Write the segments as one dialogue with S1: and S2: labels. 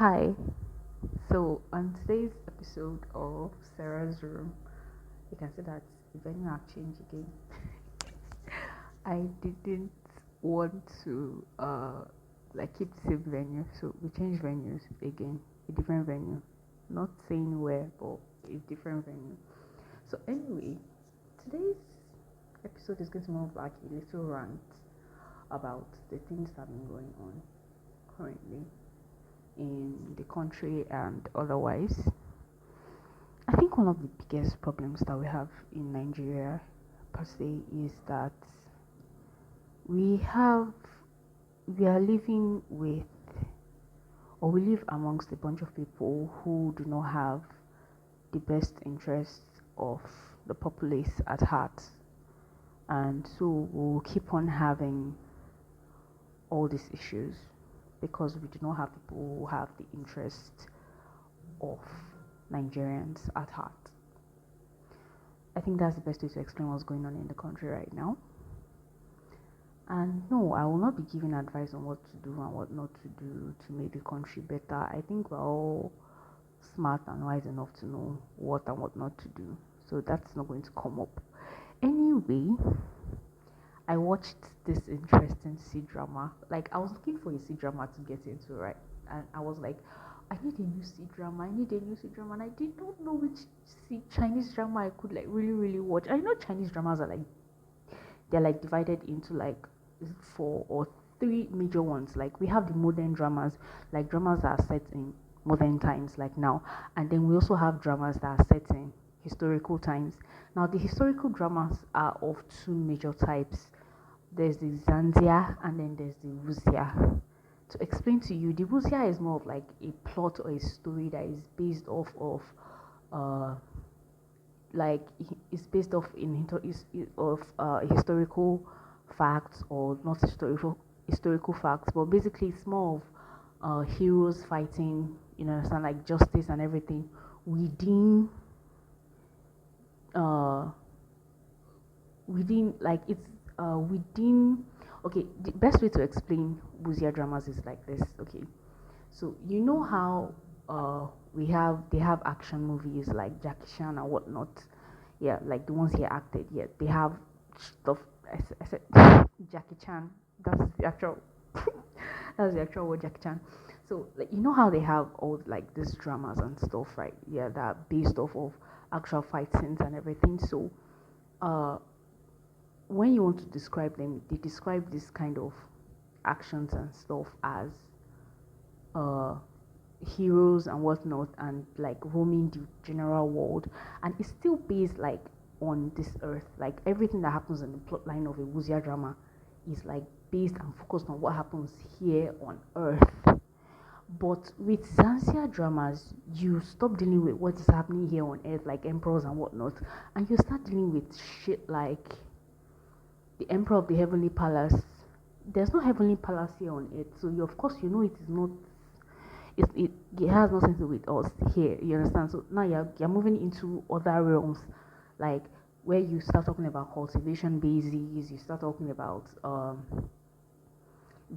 S1: Hi. So on today's episode of Sarah's Room, you can see that the venue have changed again. I didn't want to keep the same venue, so we changed venues again, a different venue. Not saying where, but a different venue. So anyway, today's episode is going to move like a little rant about the things that have been going on currently in the country and otherwise. I think one of the biggest problems that we have in Nigeria per se is that we have we are living with or we live amongst a bunch of people who do not have the best interests of the populace at heart, and so we'll keep on having all these issues because we do not have people who have the interest of Nigerians at heart. I think that's the best way to explain what's going on in the country right now. And no, I will not be giving advice on what to do and what not to do to make the country better. I think we're all smart and wise enough to know what and what not to do. So that's not going to come up. Anyway, I watched this interesting C drama. Like, I was looking for a C drama to get into, right? And I was like, I need a new C drama. I need a new C drama. And I did not know which Chinese drama I could like really, really watch. I know Chinese dramas are like, they're like divided into like four or three major ones. Like we have the modern dramas, like dramas that are set in modern times, like now, and then we also have dramas that are set in historical times. Now, the historical dramas are of two major types. There's the Zanzia and then there's the Wuxia. To explain to you, the Wuxia is more of like a plot or a story that is based off of uh like it's based off of historical facts, or not historical facts, but basically it's more of heroes fighting, understand, like justice and everything within uh within like it's within. Okay, the best way to explain Buzia dramas is like this. Okay, so you know how they have action movies like Jackie Chan and whatnot. Yeah, like the ones he acted. Yeah, they have stuff. I said Jackie Chan. That's the actual. That's the actual word, Jackie Chan. So like you know how they have all like these dramas and stuff, right? Yeah, that are based off of actual fight scenes and everything. So uh, when you want to describe them, they describe this kind of actions and stuff as uh heroes and whatnot, and like roaming the general world, and it's still based like on this earth. Like everything that happens in the plot line of a Wuzia drama is like based and focused on what happens here on earth. But with Zanzia dramas, you stop dealing with what is happening here on earth, like emperors and whatnot, and you start dealing with shit like the emperor of the heavenly palace. There's no heavenly palace here on earth, so you, of course, you know it is not. It has nothing to do with us here. You understand? So now you're moving into other realms, like where you start talking about cultivation bases. You start talking about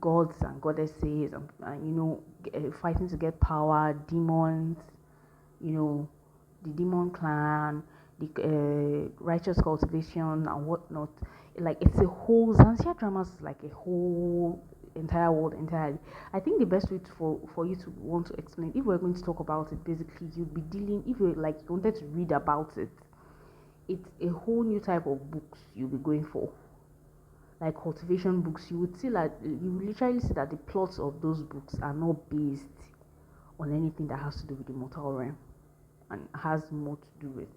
S1: gods and goddesses, and fighting to get power, demons. You know, the demon clan, the righteous cultivation and whatnot. Like it's a whole Zanzibar dramas, like a whole entire world entirely. I think the best way for you to want to explain, if we're going to talk about it, basically you'd be dealing, if you like you wanted to read about it, it's a whole new type of books you'll be going for. Like cultivation books, you would see that you would literally see that the plots of those books are not based on anything that has to do with the mortal realm and has more to do with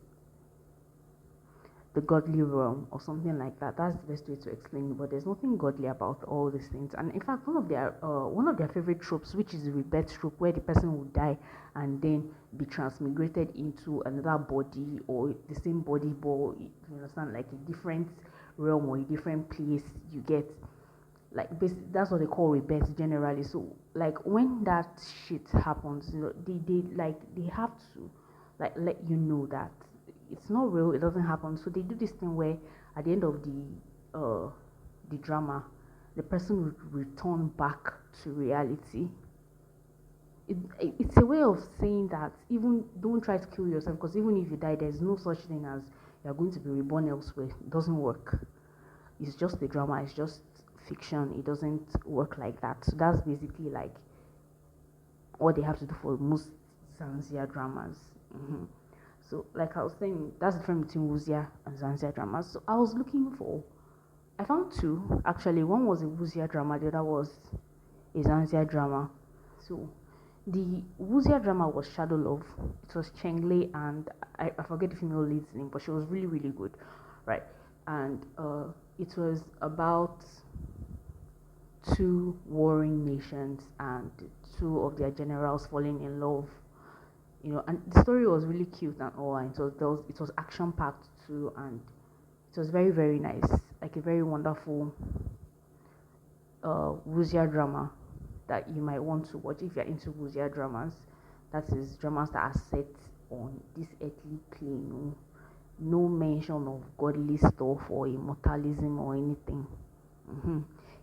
S1: the godly realm or something like that. That's the best way to explain it. But there's nothing godly about all these things. And in fact, one of their favorite tropes, which is the rebirth trope, where the person will die and then be transmigrated into another body or the same body, but you understand, like a different realm or a different place. You get like that's what they call rebirth generally. So like when that shit happens, they have to like let you know that it's not real, it doesn't happen. So they do this thing where at the end of the drama, the person would return back to reality. it's a way of saying that even don't try to kill yourself, because even if you die, there's no such thing as you're going to be reborn elsewhere. It doesn't work. It's just a drama. It's just fiction. It doesn't work like that. So that's basically like what they have to do for most Zanzia dramas. So, like I was saying, that's the difference between Wuzia and Zanzia dramas. So, I was looking for, I found two actually. One was a Wuzia drama, the other was a Zanzia drama. So, the Wuzia drama was Shadow Love. It was Chengle and I forget the female lead's name, but she was really, really good, right? And it was about two warring nations and two of their generals falling in love, and the story was really cute and all, and it was action packed too, and it was very, very nice, like a very wonderful Wuzia drama that you might want to watch if you're into Wuzia dramas. That is dramas that are set on this earthly plane, no mention of godly stuff or immortalism or anything.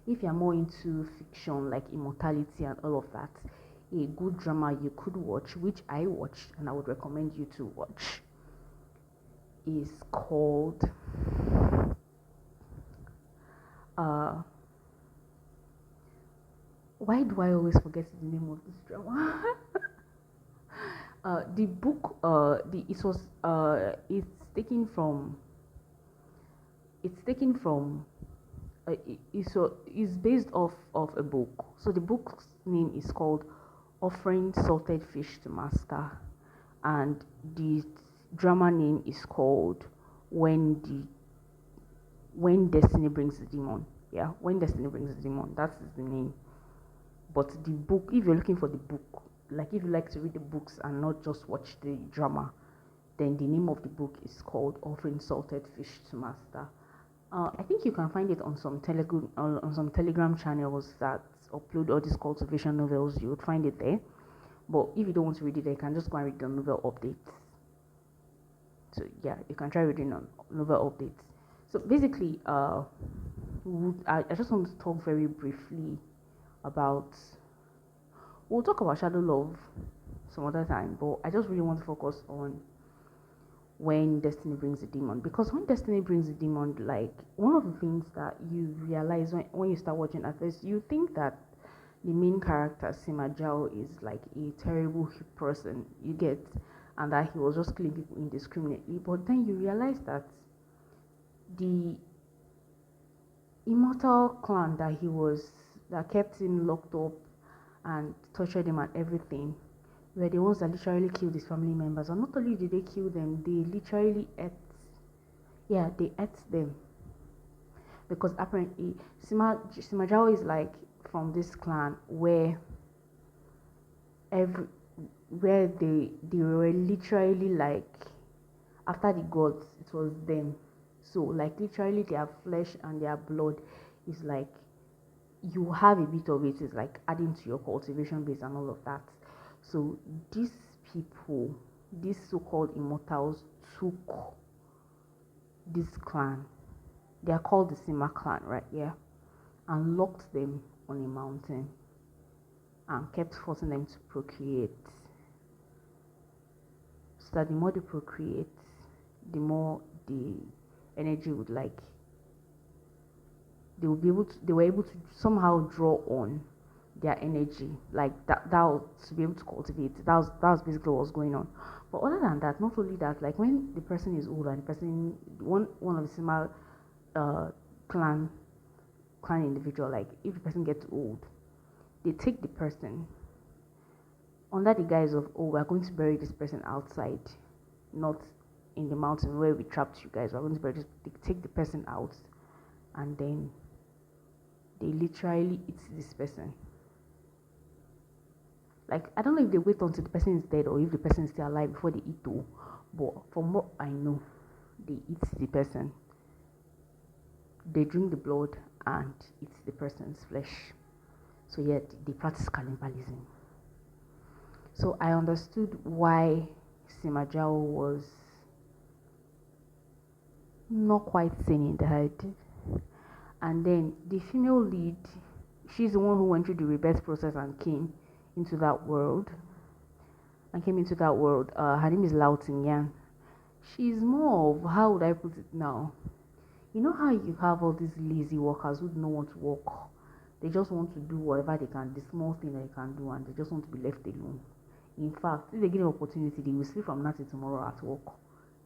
S1: If you're more into fiction like immortality and all of that, a good drama you could watch, which I watched and I would recommend you to watch, is called why do I always forget the name of this drama? The book, it's taken from, it's based off of a book. So the book's name is called Offering Salted Fish to Master, and the drama name is called When Destiny Brings the Demon. Yeah, When Destiny Brings the Demon. That's the name. But the book, if you're looking for the book, like if you like to read the books and not just watch the drama, then the name of the book is called Offering Salted Fish to Master. I think you can find it on some Telegram channels that upload all these cultivation novels. You would find it there. But if you don't want to read it, you can just go and read the novel updates. So yeah, you can try reading on novel updates. So basically, I just want to talk very briefly about. We'll talk about Shadow Love some other time, but I just really want to focus on When Destiny Brings the Demon, because When Destiny Brings the Demon, like one of the things that you realize when you start watching at first, you think that the main character Sima Zhao is like a terrible person, you get, and that he was just killing people indiscriminately. But then you realize that the immortal clan that kept him locked up and tortured him and everything were the ones that literally killed his family members. And not only did they kill them, they literally they ate them. Because apparently Simajao is like from this clan where they were literally like, after the gods, it was them. So like literally their flesh and their blood is like, you have a bit of it, is like adding to your cultivation base and all of that. So these people, these so-called immortals, took this clan, they are called the Sima clan, right? Yeah. And locked them on a mountain and kept forcing them to procreate. So that the more they procreate, the more the energy would like, they were able to somehow draw on their energy, like that to be able to cultivate. That was basically what was going on. But other than that, not only that, like when the person is old and the person, one of the similar clan individual, like if the person gets old, they take the person under the guise of, oh, we're going to bury this person outside, not in the mountain where we trapped you guys. We're going to bury this. They take the person out, and then they literally eat this person. Like, I don't know if they wait until the person is dead or if the person is still alive before they eat though. But from what I know, they eat the person. They drink the blood and eat the person's flesh. So yeah, they practice cannibalism. So I understood why Sima Zhao was not quite sane in the head. And then the female lead, she's the one who went through the rebirth process and came into that world and came into that world. Her name is Lao Tingyan. She's more of, how would I put it now? You know how you have all these lazy workers who don't want to work? They just want to do whatever they can, the small thing that they can do, and they just want to be left alone. In fact, if they get an opportunity, they will sleep from now till tomorrow at work.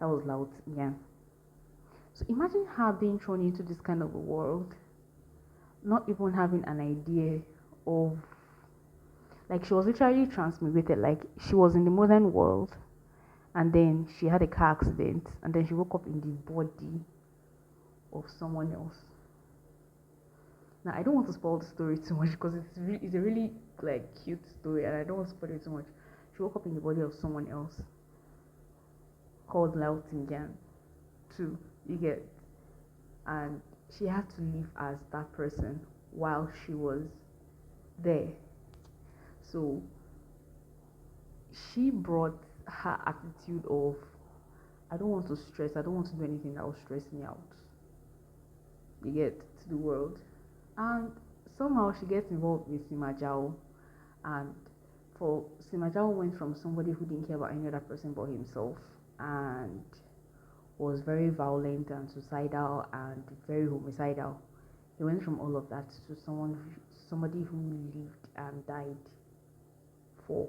S1: That was Lao Tingyan. So imagine her being thrown into this kind of a world, not even having an idea of, like, she was literally transmigrated. Like, she was in the modern world, and then she had a car accident, and then she woke up in the body of someone else. Now, I don't want to spoil the story too much because it's a really like cute story, and I don't want to spoil it too much. She woke up in the body of someone else called Lao Tingyan too. You get, and she had to live as that person while she was there. So she brought her attitude of, I don't want to stress, I don't want to do anything that will stress me out. You get, to the world. And somehow she gets involved with Sima Zhao. And for Sima Zhao went from somebody who didn't care about any other person but himself, and was very violent and suicidal and very homicidal. He went from all of that to somebody who lived and died for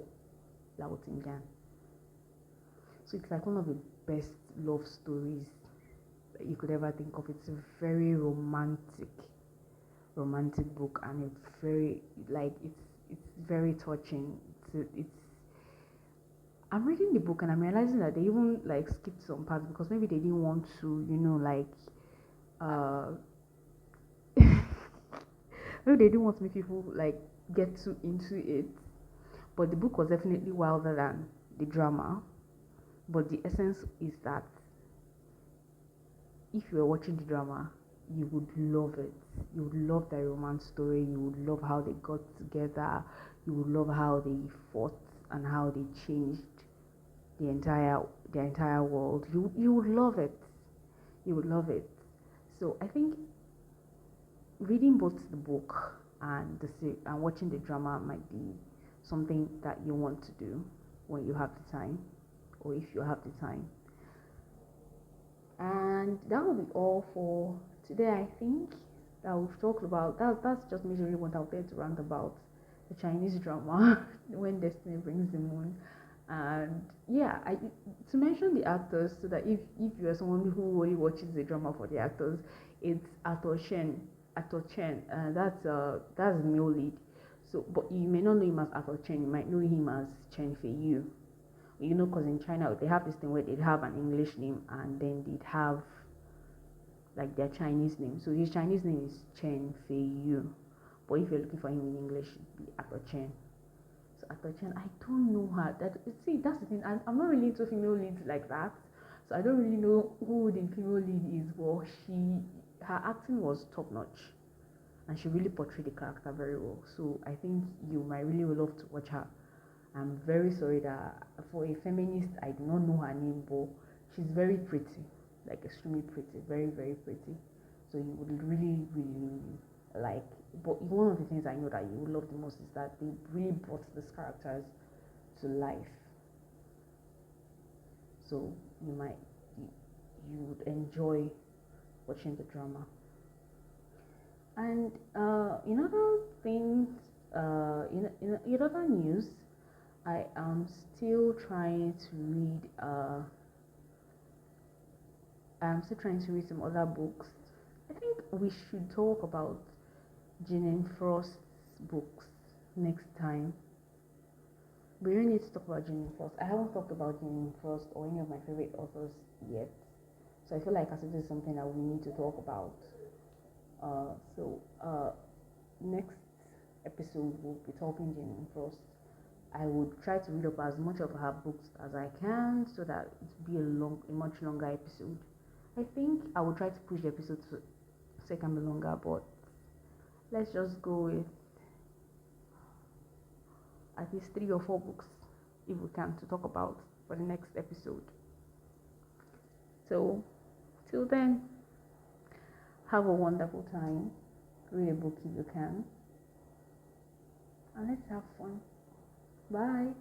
S1: Lao Tingyan. So it's like one of the best love stories that you could ever think of. It's a very romantic book, and it's very, like, it's very touching. It's I'm reading the book and I'm realizing that they even like skipped some parts because maybe they didn't want to, like, uh maybe they didn't want to make people like get too into it. But the book was definitely wilder than the drama. But the essence is that if you were watching the drama, you would love it. You would love the romance story. You would love how they got together. You would love how they fought and how they changed the entire world. You would love it. You would love it. So I think reading both the book and and watching the drama might be something that you want to do when you have the time, or if you have the time. And that will be all for today. I think that we've talked about that. That's just majorly what I wanted to rant about, the Chinese drama When Destiny Brings the Moon. And yeah, to mention the actors, so that if you're someone who only watches the drama for the actors, it's Arthur Chen. That's the male lead. So, but you may not know him as Arthur Chen. You might know him as Chen Fei Yu. Because in China they have this thing where they'd have an English name and then they'd have like their Chinese name. So his Chinese name is Chen Fei Yu, but if you're looking for him in English, it'd be Arthur Chen. So Arthur Chen, I don't know her. That's the thing. I'm not really into female leads like that, so I don't really know who the female lead is. But her acting was top notch, and she really portrayed the character very well. So I think you might really love to watch her. I'm very sorry that for a feminist, I do not know her name, but she's very pretty, like extremely pretty, very, very pretty. So you would really, really like. But one of the things I know that you would love the most is that they really brought these characters to life. So you would enjoy watching the drama. And in other things, in other news, I am still trying to read. I'm still trying to read some other books. I think we should talk about Jeanine Frost's books next time. We really need to talk about Jeanine Frost. I haven't talked about Jeanine Frost or any of my favorite authors yet, so I feel like as if it's something that we need to talk about. Next episode we'll be talking Jeanine Frost. I would try to read up as much of her books as I can so that it will be a much longer episode. I think I will try to push the episode so it can be longer, but let's just go with at least 3 or 4 books if we can to talk about for the next episode. So till then, have a wonderful time. Read a book if you can, and let's have fun. Bye.